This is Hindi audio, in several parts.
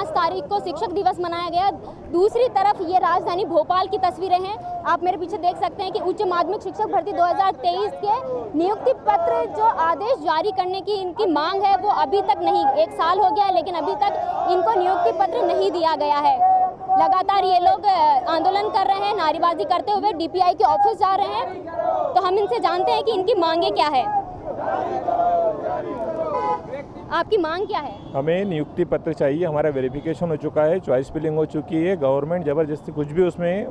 5 तारीख को शिक्षक दिवस मनाया गया। दूसरी तरफ ये राजधानी भोपाल की तस्वीरें हैं। आप मेरे पीछे देख सकते हैं कि उच्च माध्यमिक शिक्षक भर्ती 2023 के नियुक्ति पत्र जो आदेश जारी करने की इनकी मांग है वो अभी तक नहीं, 1 साल हो गया है लेकिन अभी तक इनको नियुक्ति पत्र नहीं दिया गया है। लगातार ये लोग आंदोलन कर रहे हैं, नारेबाजी करते हुए डीपीआई के ऑफिस जा रहे हैं। तो हम इनसे जानते हैं कि इनकी मांगे क्या है। आपकी मांग क्या है? हमें नियुक्ति पत्र चाहिए। हमारा वेरिफिकेशन हो चुका है, चॉइस फिलिंग हो चुकी है। गवर्नमेंट ज़बरदस्ती कुछ भी उसमें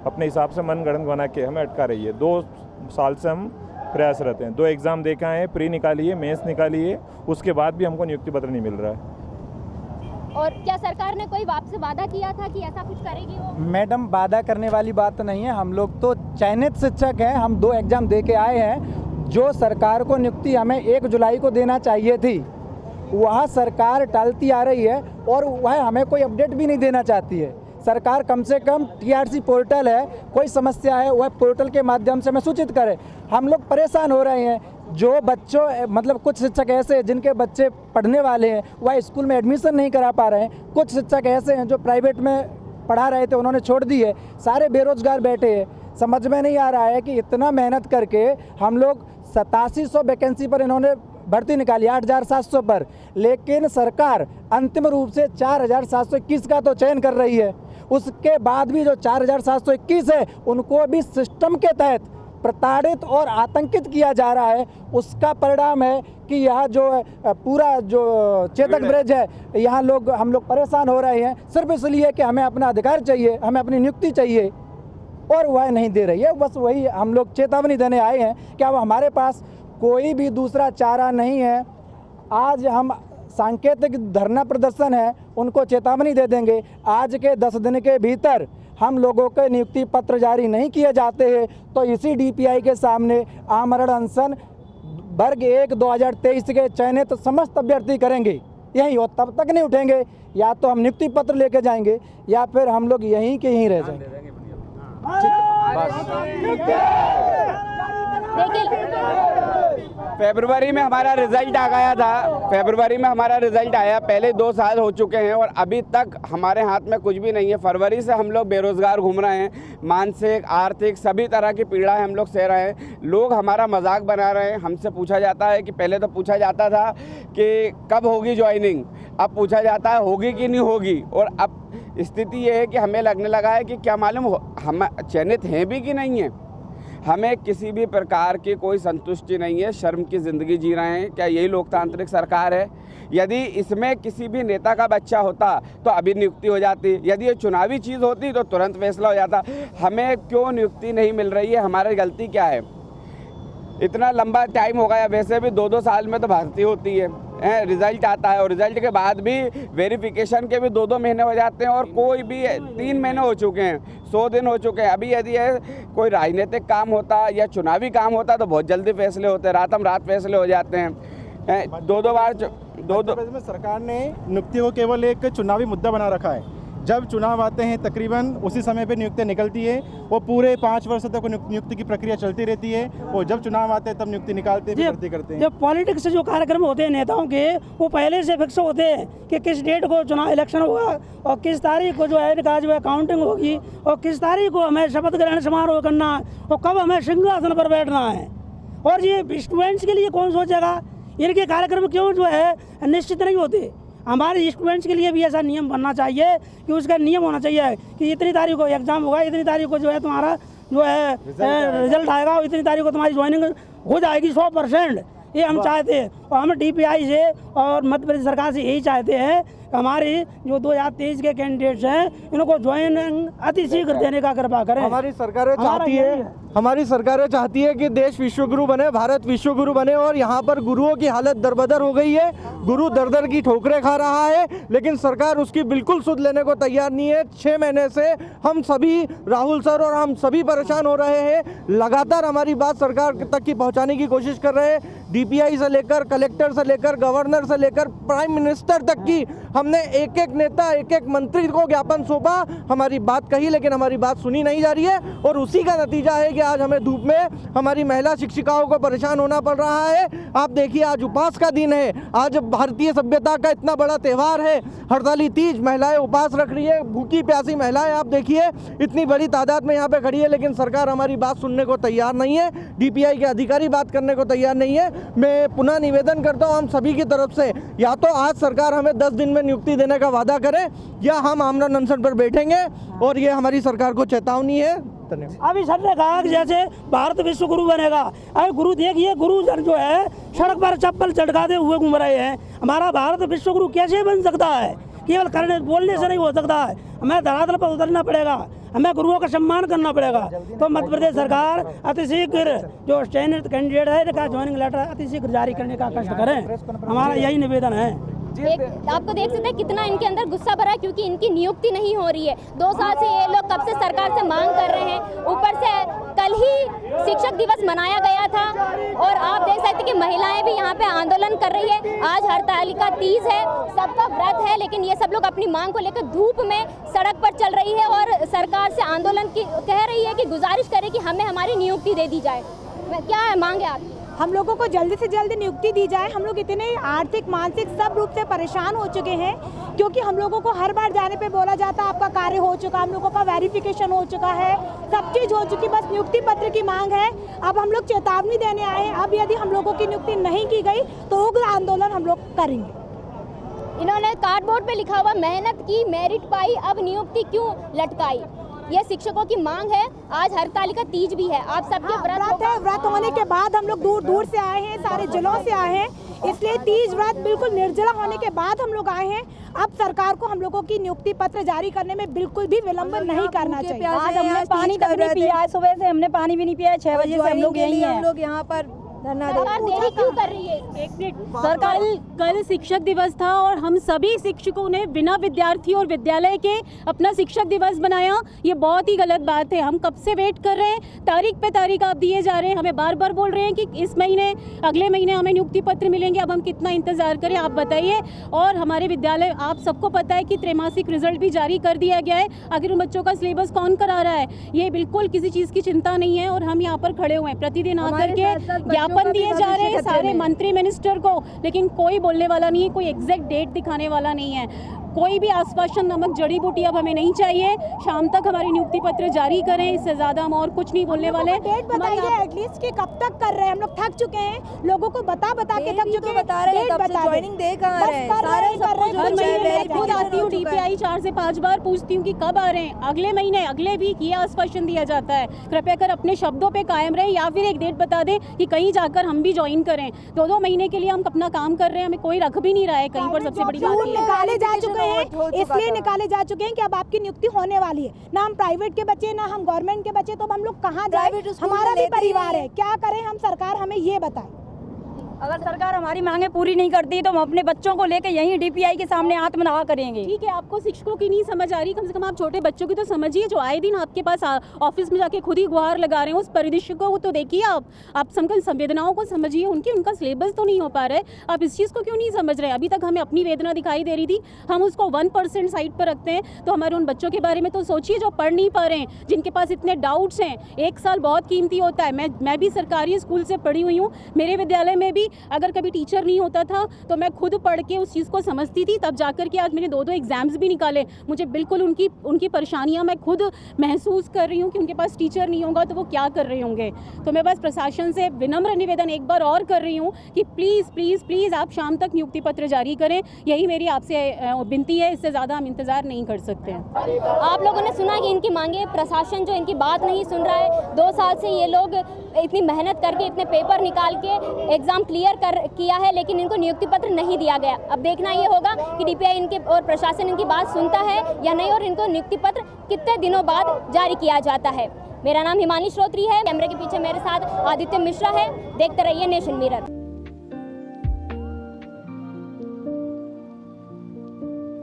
अपने हिसाब से मनगढ़ंत बना के हमें अटका रही है। 2 साल से हम प्रयासरत हैं। 2 एग्ज़ाम दे के आए हैं, प्री निकाली है, मेंस निकाली है, उसके बाद भी हमको नियुक्ति पत्र नहीं मिल रहा है। और क्या सरकार ने कोई आपसे वादा किया था कि ऐसा कुछ करेगी वो? मैडम, वादा करने वाली बात तो नहीं है। हम लोग तो चयनित शिक्षक हैं, हम 2 एग्ज़ाम दे के आए हैं। जो सरकार को नियुक्ति हमें 1 जुलाई को देना चाहिए थी, वह सरकार टालती आ रही है और वह हमें कोई अपडेट भी नहीं देना चाहती है। सरकार कम से कम टीआरसी पोर्टल है, कोई समस्या है वह पोर्टल के माध्यम से हमें सूचित करे। हम लोग परेशान हो रहे हैं। जो बच्चों मतलब कुछ शिक्षक ऐसे हैं जिनके बच्चे पढ़ने वाले हैं वह स्कूल में एडमिशन नहीं करा पा रहे हैं। कुछ शिक्षक ऐसे हैं जो प्राइवेट में पढ़ा रहे थे, उन्होंने छोड़ दी है। सारे बेरोजगार बैठे हैं। समझ में नहीं आ रहा है कि इतना मेहनत करके हम लोग 8700 वैकेंसी पर इन्होंने भर्ती निकाली, 8700 पर, लेकिन सरकार अंतिम रूप से 4721 का तो चयन कर रही है। उसके बाद भी जो 4721 है उनको भी सिस्टम के तहत प्रताड़ित और आतंकित किया जा रहा है। उसका परिणाम है कि यह जो पूरा जो चेतक ब्रिज है, यहाँ हम लोग परेशान हो रहे हैं सिर्फ इसलिए कि हमें अपना अधिकार चाहिए, हमें अपनी नियुक्ति चाहिए और वह नहीं दे रही है। बस वही हम लोग चेतावनी देने आए हैं कि अब हमारे पास कोई भी दूसरा चारा नहीं है। आज हम सांकेतिक धरना प्रदर्शन है, उनको चेतावनी दे देंगे। आज के 10 दिन के भीतर हम लोगों के नियुक्ति पत्र जारी नहीं किए जाते हैं तो इसी डीपीआई के सामने आमरण अनशन वर्ग 1 2023 के चयनित समस्त अभ्यर्थी करेंगे यहीं, और तब तक नहीं उठेंगे। या तो हम नियुक्ति पत्र लेके जाएंगे या फिर हम लोग यहीं के यहीं रह जाएंगे। फरवरी में हमारा रिजल्ट आ गया था। फरवरी में हमारा रिजल्ट आया, पहले 2 साल हो चुके हैं और अभी तक हमारे हाथ में कुछ भी नहीं है। फरवरी से हम लोग बेरोजगार घूम रहे हैं। मानसिक, आर्थिक सभी तरह की पीड़ाएं हम लोग सह रहे हैं। लोग हमारा मजाक बना रहे हैं। हमसे पूछा जाता है कि पहले तो पूछा जाता था कि कब होगी ज्वाइनिंग, अब पूछा जाता है होगी कि नहीं होगी। और अब स्थिति ये है कि हमें लगने लगा है कि क्या मालूम हम चयनित हैं भी कि नहीं है। हमें किसी भी प्रकार की कोई संतुष्टि नहीं है। शर्म की ज़िंदगी जी रहे हैं। क्या यही लोकतांत्रिक सरकार है? यदि इसमें किसी भी नेता का बच्चा होता तो अभी नियुक्ति हो जाती। यदि ये चुनावी चीज़ होती तो तुरंत फैसला हो जाता। हमें क्यों नियुक्ति नहीं मिल रही है? हमारी गलती क्या है? इतना लंबा टाइम हो गया। वैसे भी 2-2 साल में तो भर्ती होती है, रिज़ल्ट आता है और रिज़ल्ट के बाद भी वेरिफिकेशन के भी 2-2 महीने हो जाते हैं और कोई भी 3 महीने हो चुके हैं, 100 दिन हो चुके हैं। अभी यदि कोई राजनीतिक काम होता या चुनावी काम होता तो बहुत जल्दी फैसले होते, रातम रात फैसले हो जाते हैं। 2-2 बार में सरकार ने नियुक्ति को केवल एक चुनावी मुद्दा बना रखा है। जब चुनाव आते हैं तकरीबन उसी समय पे नियुक्ति निकलती है। वो पूरे 5 वर्ष तक नियुक्ति की प्रक्रिया चलती रहती है और जब चुनाव आते हैं तब नियुक्ति निकालते हैं, भर्ती करते हैं। जब पॉलिटिक्स से जो कार्यक्रम होते हैं नेताओं के, वो पहले से फिक्स होते हैं कि किस डेट को चुनाव इलेक्शन होगा और किस तारीख को जो है इनका जो है काउंटिंग होगी और किस तारीख को हमें शपथ ग्रहण समारोह करना है और कब हमें सिंहासन पर बैठना है। और ये स्टूडेंट्स के लिए कौन सोचेगा? इनके कार्यक्रम क्यों जो है निश्चित नहीं होते? हमारे स्टूडेंट्स के लिए भी ऐसा नियम बनना चाहिए कि उसका नियम होना चाहिए कि इतनी तारीख को एग्ज़ाम होगा, इतनी तारीख को जो है तुम्हारा जो है रिजल्ट आएगा और इतनी तारीख को तुम्हारी ज्वाइनिंग हो जाएगी 100%। ये हम चाहते हैं और हम डीपीआई से और मध्य प्रदेश सरकार से यही चाहते हैं कि हमारी जो 2023 के कैंडिडेट्स हैं इनको ज्वाइनिंग अतिशीघ्र देने का कृपा करें। हमारी सरकारें चाहती है कि देश विश्वगुरु बने, भारत विश्वगुरु बने और यहाँ पर गुरुओं की हालत दरबदर हो गई है। गुरु दर की ठोकरें खा रहा है लेकिन सरकार उसकी बिल्कुल सुध लेने को तैयार नहीं है। 6 महीने से हम सभी, राहुल सर और हम सभी परेशान हो रहे हैं। लगातार हमारी बात सरकार तक की पहुँचाने की कोशिश कर रहे हैं। डीपीआई से लेकर कलेक्टर से लेकर गवर्नर से लेकर प्राइम मिनिस्टर तक की हमने एक एक नेता एक एक मंत्री को ज्ञापन सौंपा, हमारी बात कही लेकिन हमारी बात सुनी नहीं जा रही है। और उसी का नतीजा है कि आज हमें धूप में हमारी महिला शिक्षिकाओं को परेशान होना पड़ रहा है। आप देखिए आज उपवास का दिन है, आज भारतीय सभ्यता का इतना बड़ा त्यौहार है, हड़ताली तीज, महिलाएं उपवास रख रही है, भूखी प्यासी महिलाएं आप देखिए इतनी बड़ी तादाद में यहाँ पे खड़ी है, लेकिन सरकार हमारी बात सुनने को तैयार नहीं है, डीपीआई के अधिकारी बात करने को तैयार नहीं है। मैं पुनः निवेदन करता हूँ हम सभी की तरफ से, या तो आज सरकार हमें 10 दिन में नियुक्ति देने का वादा करे या हम आमरण अनशन पर बैठेंगे, और ये हमारी सरकार को चेतावनी है। धन्यवाद। अभी सर ने कहा कि जैसे भारत विश्व गुरु बनेगा, अरे गुरु देखिए, गुरु जो है सड़क पर चप्पल चटकाते हुए घूम रहे हैं। हमारा भारत विश्व गुरु कैसे बन सकता है? केवल करने बोलने से नहीं हो सकता है, हमें धरातल पर उतरना पड़ेगा, हमें गुरुओं का सम्मान करना पड़ेगा। तो मध्य प्रदेश सरकार अतिशीघ्र जो चयनित कैंडिडेट है इनका ज्वाइनिंग लेटर अतिशीघ्र जारी करने का कष्ट करें, हमारा यही निवेदन है। आपको देख सकते हैं कितना इनके अंदर गुस्सा भरा है, क्योंकि इनकी नियुक्ति नहीं हो रही है। 2 साल से ये लोग कब से सरकार से मांग कर रहे हैं। ऊपर से कल ही शिक्षक दिवस मनाया गया था और आप देख सकते हैं कि महिलाएं भी यहाँ पे आंदोलन कर रही है। आज हरतालिका तीज है, सबका व्रत है, लेकिन ये सब लोग अपनी मांग को लेकर धूप में सड़क पर चल रही है और सरकार से आंदोलन की कह रही है कि गुजारिश करे कि हमें हमारी नियुक्ति दे दी जाए। क्या है मांग है आपकी? हम लोगों को जल्दी से जल्दी नियुक्ति दी जाए। हम लोग इतने आर्थिक मानसिक सब रूप से परेशान हो चुके हैं, क्योंकि हम लोगों को हर बार जाने पे बोला जाता है आपका कार्य हो चुका, हम लोगों का वेरिफिकेशन हो चुका है, सब चीज़ हो चुकी, बस नियुक्ति पत्र की मांग है। अब हम लोग चेतावनी देने आए हैं, अब यदि हम लोगों की नियुक्ति नहीं की गई तो उग्र आंदोलन हम लोग करेंगे। इन्होंने कार्डबोर्ड पे लिखा हुआ मेहनत की मेरिट पाई, अब नियुक्ति क्यों लटकाई, ये शिक्षकों की मांग है। आज हरतालिका तीज भी है, आप सबके व्रत है। व्रत होने के बाद हम लोग दूर दूर से आए हैं, सारे जिलों से आए हैं, इसलिए तीज व्रत बिल्कुल निर्जला होने के बाद हम लोग आए हैं। अब सरकार को हम लोगों की नियुक्ति पत्र जारी करने में बिल्कुल भी विलंब नहीं करना चाहिए। आज हमने पानी तक नहीं पिया है, सुबह से हमने पानी भी नहीं पिया है, 6 बजे से हम लोग यही हैं। हम लोग यहाँ पर सरकार देरी क्यों कर रही है? एक मिनट सरकार, कल शिक्षक दिवस था और हम सभी शिक्षकों ने बिना विद्यार्थी और विद्यालय के अपना शिक्षक दिवस बनाया। ये बहुत ही गलत बात है। हम कब से वेट कर रहे हैं, तारीख पे तारीख आप दिए जा रहे हैं, हमें बार बार बोल रहे हैं कि इस महीने अगले महीने हमें नियुक्ति पत्र मिलेंगे। अब हम कितना इंतजार करें आप बताइए। और हमारे विद्यालय, आप सबको पता है कि त्रैमासिक रिजल्ट भी जारी कर दिया गया है, आखिर उन बच्चों का सिलेबस कौन करा रहा है? ये बिल्कुल किसी चीज़ की चिंता नहीं है और हम यहाँ पर खड़े हुए हैं प्रतिदिन आकर के ज्ञापन दिए जा रहे हैं सारे मंत्री मिनिस्टर को, लेकिन कोई बोलने वाला नहीं है, कोई एग्जैक्ट डेट दिखाने वाला नहीं है। कोई भी आश्वासन नामक जड़ी बूटी अब हमें नहीं चाहिए। शाम तक हमारी नियुक्ति पत्र जारी करें, इससे ज्यादा हम और कुछ नहीं बोलने वाले। डेट बताइए एटलीस्ट कि कब तक कर रहे हैं। हम लोग थक चुके हैं, लोगों को बता के थक चुके हैं। बता रहे हैं कब से ज्वाइनिंग दे कहाँ रहे हैं, सारे सब कुछ हर महीने खुद आती हूँ डीपीआई 4 से 5 बार पूछती हूँ कि कब आ रहे हैं, अगले महीने, अगले वीक, ये आश्वासन दिया जाता है। कृपया कर अपने शब्दों पे कायम रहे या फिर एक डेट बता दें कि कहीं जाकर हम भी ज्वाइन करें। 2-2 महीने के लिए हम अपना काम कर रहे हैं, हमें कोई रख भी नहीं रहा है कहीं पर। सबसे बड़ी बात निकाले जा चुके हैं, इसलिए निकाले जा चुके हैं कि अब आपकी नियुक्ति होने वाली है। ना हम प्राइवेट के बच्चे, ना हम गवर्नमेंट के बच्चे, तो अब हम लोग कहाँ जाए? हमारा भी परिवार है, क्या करें हम? सरकार हमें ये बताए। अगर सरकार हमारी मांगे पूरी नहीं करती तो हम अपने बच्चों को लेकर यहीं डीपीआई के सामने आत्मदाह करेंगे। ठीक है, आपको शिक्षकों की नहीं समझ आ रही, कम से कम आप छोटे बच्चों की तो समझिए, जो आए दिन आपके पास ऑफिस में जाके खुद ही गुहार लगा रहे हैं। उस परिदृश्य को तो देखिए, आप संवेदनाओं को समझिए, उनका सिलेबस तो नहीं हो पा रहा है। आप इस चीज़ को क्यों नहीं समझ रहे? अभी तक हमें अपनी वेदना दिखाई दे रही थी, हम उसको 1% साइड पर रखते हैं। तो हमारे उन बच्चों के बारे में तो सोचिए जो पढ़ नहीं पा रहे हैं, जिनके पास इतने डाउट्स हैं। 1 साल बहुत कीमती होता है। मैं भी सरकारी स्कूल से पढ़ी हुई हूँ। मेरे विद्यालय में भी अगर कभी टीचर नहीं होता था तो मैं खुद पढ़ के उस चीज़ को समझती थी, तब जाकर के आज मैंने 2-2 एग्जाम्स भी निकाले। मुझे बिल्कुल उनकी परेशानियां मैं खुद महसूस कर रही हूँ कि उनके पास टीचर नहीं होगा तो वो क्या कर रहे होंगे। तो मैं बस प्रशासन से विनम्र निवेदन एक बार और कर रही हूँ कि प्लीज़ प्लीज़ प्लीज़ आप शाम तक नियुक्ति पत्र जारी करें, यही मेरी आपसे विनती है। इससे ज़्यादा हम इंतज़ार नहीं कर सकते हैं। आप लोगों ने सुना कि इनकी मांगे, प्रशासन जो इनकी बात नहीं सुन रहा है। 2 साल से ये लोग इतनी मेहनत करके, इतने पेपर निकाल के एग्ज़ाम क्लियर किया है, लेकिन इनको नियुक्ति पत्र नहीं दिया गया। अब देखना ये होगा कि डीपीआई इनके और प्रशासन इनकी बात सुनता है या नहीं, और इनको नियुक्ति पत्र कितने दिनों बाद जारी किया जाता है। मेरा नाम हिमानी श्रोत्री है, कैमरे के पीछे मेरे साथ आदित्य मिश्रा है। देखते रहिए नेशन मिरर।